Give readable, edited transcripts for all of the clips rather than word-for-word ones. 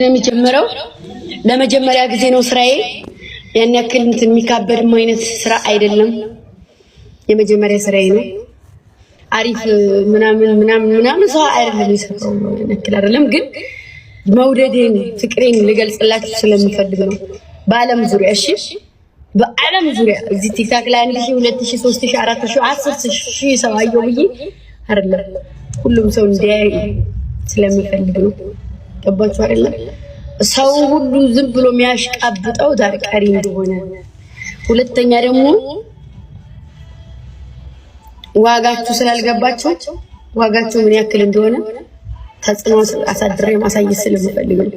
የሚጀምረው ለመጀመሪያ ጊዜ ነው ስራዬ። ያን ያክል የሚካበድም አይነት ስራ አይደለም። የመጀመሪያ ስራዬ ነው። አሪፍ ምናምን ሰው አይደለም የሰራው ያክል አይደለም፣ ግን መውደዴን ፍቅሬን ልገልጽላችሁ ስለምፈልግ ነው። በአለም ዙሪያ እሺ፣ በአለም ዙሪያ እዚህ ቲክታክ ላይ 1000 2000 3000 4000 10000 ሰው አየው ብዬ አይደለም፣ ሁሉም ሰው እንዲያይ ስለምፈልግ ነው። ገባችሁ አይደለም? ሰው ሁሉ ዝም ብሎ የሚያሽቃብጠው ዳር ቀሪ እንደሆነ፣ ሁለተኛ ደግሞ ዋጋችሁ ስላልገባችሁ ዋጋችሁ ምን ያክል እንደሆነ ተጽዕኖ አሳድሬ ማሳየት ስለምፈልግ ነው።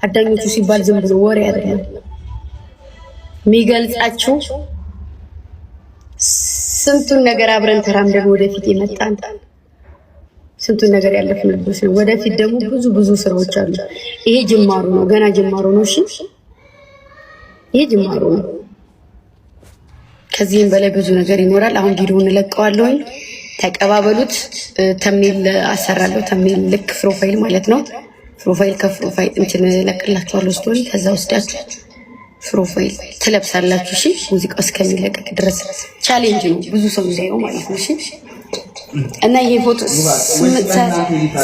አዳኞቹ ሲባል ዝም ብሎ ወሬ አይደለም የሚገልጻችሁ። ስንቱን ነገር አብረን ተራምደን ወደፊት የመጣን ስንቱን ነገር ያለፍንበት ነው። ወደፊት ደግሞ ብዙ ስራዎች አሉ። ይሄ ጅማሩ ነው፣ ገና ጅማሩ ነው። እሺ ይሄ ጅማሩ ነው። ከዚህም በላይ ብዙ ነገር ይኖራል። አሁን ቪዲዮውን እንለቀዋለሁ፣ ተቀባበሉት። ተምኔል አሰራለሁ። ተምኔል ልክ ፕሮፋይል ማለት ነው። ፕሮፋይል ከፕሮፋይል እንትን እለቅላችኋለሁ ስቶሪ። ከዛ ወስዳችሁ ፕሮፋይል ትለብሳላችሁ። እሺ ሙዚቃው እስከሚለቀቅ ድረስ ቻሌንጅ ነው፣ ብዙ ሰው እንዳየው ማለት ነው። እሺ እና ይሄ ፎቶ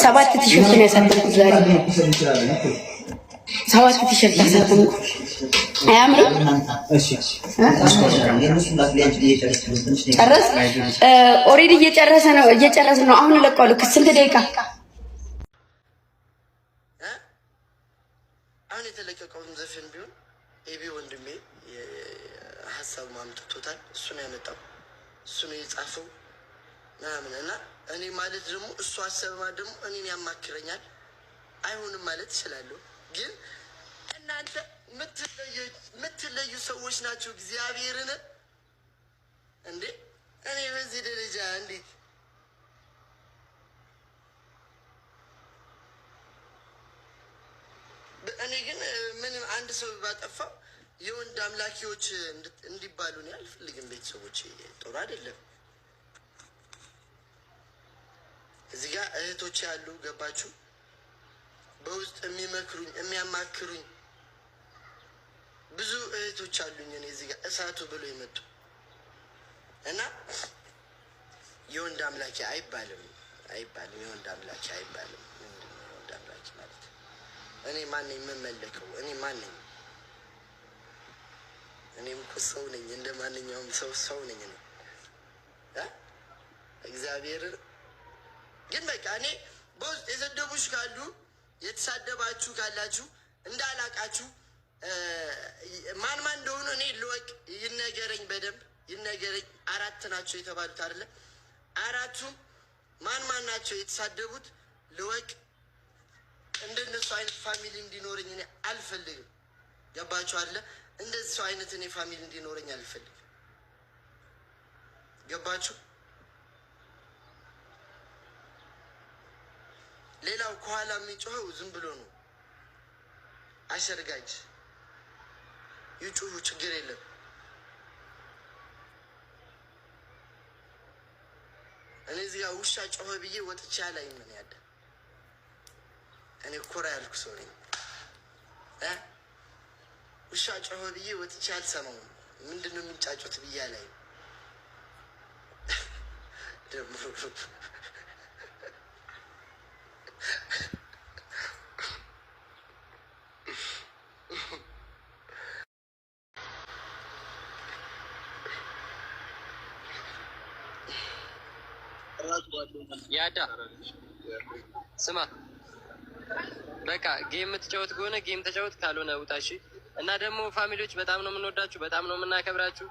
7 ቲሸርት ነው ያሳተምኩት ዛሬ። 7 ቲሸርት ያሳተምኩት አያምርም? ጨረስ ኦሬዲ እየጨረስን ነው። አሁን እለቀዋለሁ። ስንት ደቂቃ? አሁን የተለቀቀውን ዘፈን ቢሆን ኤቢ ወንድሜ ሀሳብ ማምጥቶታል። እሱ ነው ያመጣው፣ እሱ ነው የጻፈው ምናምን እና እኔ ማለት ደግሞ እሱ አሰበማ ደግሞ እኔን ያማክረኛል። አይሆንም ማለት እችላለሁ፣ ግን እናንተ የምትለዩ ሰዎች ናቸው። እግዚአብሔርን እንዴ እኔ በዚህ ደረጃ እንዴት እኔ ግን ምንም አንድ ሰው ባጠፋው የወንድ አምላኪዎች እንዲባሉ እኔ አልፈልግም። ቤተሰቦች ጥሩ አይደለም። እዚህ ጋር እህቶች ያሉ ገባችሁ፣ በውስጥ የሚመክሩኝ የሚያማክሩኝ ብዙ እህቶች አሉኝ። እኔ እዚህ ጋር እሳቱ ብሎ የመጡ እና የወንድ አምላኪ አይባልም። የወንድ አምላኪ አይባልም። የወንድ አምላኪ ማለት እኔ ማን ነኝ የምመለከው? እኔ ማን ነኝ? እኔም እኮ ሰው ነኝ፣ እንደ ማንኛውም ሰው ነኝ ነው እግዚአብሔርን ግን በቃ እኔ በውስጥ የሰደቡሽ ካሉ የተሳደባችሁ ካላችሁ እንዳላቃችሁ ማን እንደሆኑ እኔ ልወቅ፣ ይነገረኝ፣ በደንብ ይነገረኝ። 4 ናቸው የተባሉት አይደለ? 4ቱም ማን ናቸው የተሳደቡት ልወቅ። እንደነሱ አይነት ፋሚሊ እንዲኖረኝ እኔ አልፈልግም። ገባችሁ አለ? እንደዚህ ሰው አይነት እኔ ፋሚሊ እንዲኖረኝ አልፈልግም። ገባችሁ? ሌላው ከኋላ የሚጮኸው ዝም ብሎ ነው። አሸርጋጅ ይጩሁ፣ ችግር የለም። እኔ እዚህ ጋር ውሻ ጮኸ ብዬ ወጥቼ ላይ ምን ያለ እኔ ኮራ ያልኩ ሰው ነኝ። ውሻ ጮኸ ብዬ ወጥቼ አልሰማውም። ምንድን ነው የሚንጫጩት ብዬ ላይ ደግሞ ያዳ ስማ፣ በቃ ጌም የምትጫወት ከሆነ ጌም ተጫወት፣ ካልሆነ ውጣ። እሺ። እና ደግሞ ፋሚሊዎች በጣም ነው የምንወዳችሁ፣ በጣም ነው የምናከብራችሁ።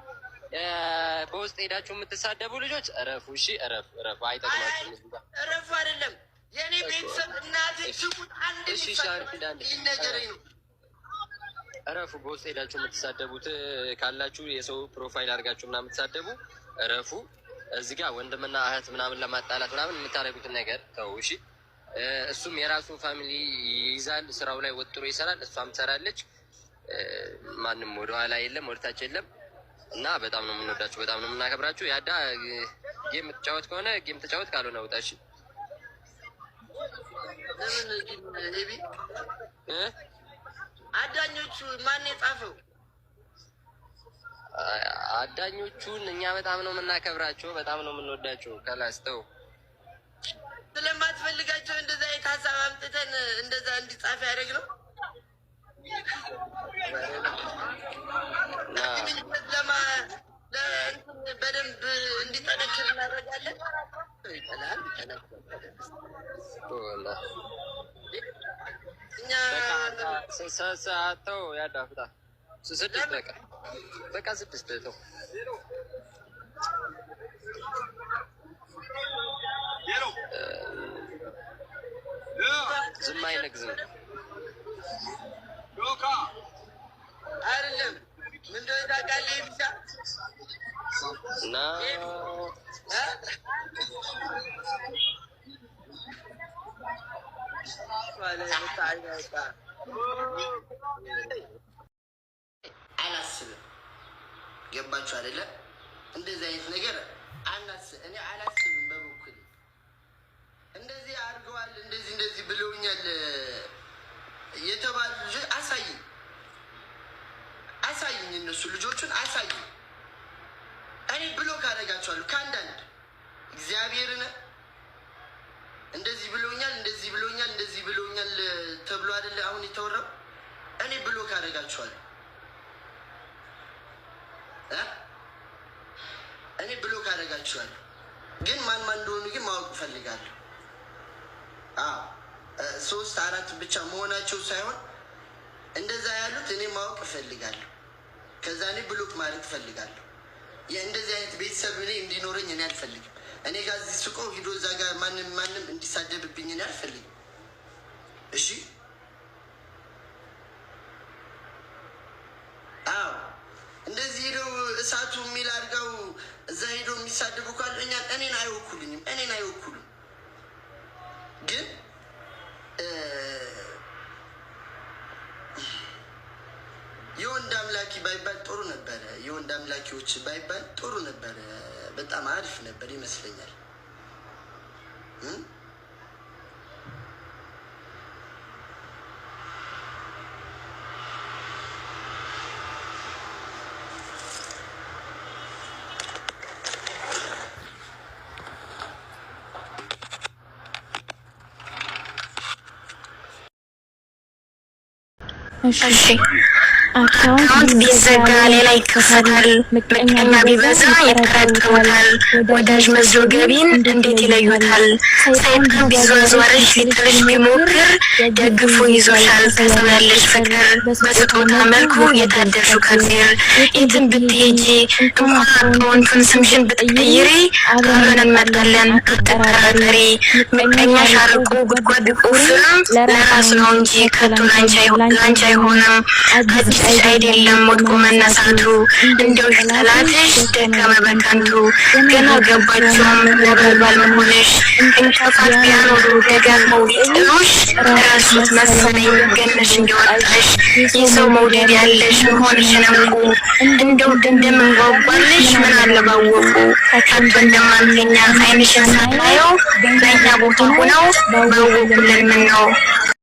በውስጥ ሄዳችሁ የምትሳደቡ ልጆች እረፉ። እሺ፣ እረፉ። አይጠቅማችሁም። እረፉ አይደለም የኔ ቤተሰብ እናቴ ትሙት አንድ ይነገረኝ ነው። እረፉ። በውስጥ ሄዳችሁ የምትሳደቡት ካላችሁ የሰው ፕሮፋይል አድርጋችሁ ምናምን የምትሳደቡ እረፉ። እዚህ ጋር ወንድምና እህት ምናምን ለማጣላት ምናምን የምታደርጉትን ነገር ተው። እሺ። እሱም የራሱን ፋሚሊ ይይዛል፣ ስራው ላይ ወጥሮ ይሰራል፣ እሷም ትሰራለች። ማንም ወደኋላ የለም፣ ወደታች የለም። እና በጣም ነው የምንወዳችሁ፣ በጣም ነው የምናከብራችሁ። ያዳ ጌም የምትጫወት ከሆነ ጌም ተጫወት፣ ካልሆነ ውጣ። እሺ። ለምን አዳኞቹ ማን የጻፈው? አዳኞቹን እኛ በጣም ነው የምናከብራቸው፣ በጣም ነው የምንወዳቸው። ከላስተው ስለማትፈልጋቸው እንደዛ የታሳብ አምጥተን እንደዛ እንዲጻፍ ያደርግ ነው። በደንብ እንዲጠነክር እናደርጋለን። ሰዓተው ያዳፍታ 6 በቃ 6 ተው ዝም አይነግዝም አይደለም ምንድነው ታውቃለህ? ብቻ እና አላስብም። ገባችሁ አይደለም? እንደዚህ አይነት ነገር እኔ አላስብም። በበኩሌ እንደዚህ አድርገዋል እንደዚህ ብለውኛል የተባሉ ልጆች አሳይኝ እነሱ ልጆቹን አሳይኝ። እኔ ብሎክ አደርጋቸዋለሁ ከአንዳንድ እግዚአብሔርን እንደዚህ ብሎኛል ተብሎ አይደለ አሁን የተወራው። እኔ ብሎክ አደርጋቸዋለሁ። ግን ማን እንደሆኑ ግን ማወቅ እፈልጋለሁ። 3 4 ብቻ መሆናቸው ሳይሆን እንደዛ ያሉት እኔ ማወቅ እፈልጋለሁ። ከዛ እኔ ብሎክ ማድረግ እፈልጋለሁ። እንደዚህ አይነት ቤተሰብ እኔ እንዲኖረኝ እኔ አልፈልግም። እኔ ጋር እዚህ ስቆ ሂዶ እዛ ጋር ማንም እንዲሳደብብኝ እኔ አልፈልግም። እሺ እንደዚህ ሄደው እሳቱ የሚል አድርገው እዛ ሄደው የሚሳደቡ ካሉ እኔን አይወኩልኝም። ግን የወንድ አምላኪ ባይባል ጥሩ ነበረ። የወንድ አምላኪዎች ባይባል ጥሩ ነበረ። በጣም አሪፍ ነበር ይመስለኛል። እሺ አካውንት ቢዘጋ ሌላ ይከፈታል። ምቀኛ ቢበዛ ይጠረጥሩታል። ወዳጅ መስሎ ገቢን እንዴት ይለዩታል? ሰይጣን ቢዟዟርሽ ሊጥልሽ ቢሞክር ደግፎ ይዞሻል ከሰው ያለሽ ፍቅር። በስጦታ መልኩ የታደልሽው ከእግዚአብሔር የትም ብትሄጂ እንኳን አካውንቱን ስምሽን ብትቀይሪ አብረን እንመጣለን አትጠራጠሪ። ምቀኛሽ አርቆ ጉድጓድ ቢቆፍርም ለራሱ ነው እንጂ ከቶ ላንቺ አይሆንም። አዲስ አይደለም ወድቆ መነሳቱ እንደው ጠላትሽ ደከመ በከንቱ። ገና ገባችሁም ነበልባል መሆንሽ እንቅፋት ቢያኖሩ ደጋግመው ቢጥሉሽ ረሱት መሰለኝ ገነሽ እንዲወጣሽ የሰው መውደድ ያለሽ መሆንሽን እንቁ። እንደው እንደምንጓጓልሽ ምን አለ ባወቁ ከቶ እንደማንተኛ አይንሽን ሳናየው በእኛ ቦታ ሆነው ባወቁልን ምን ነው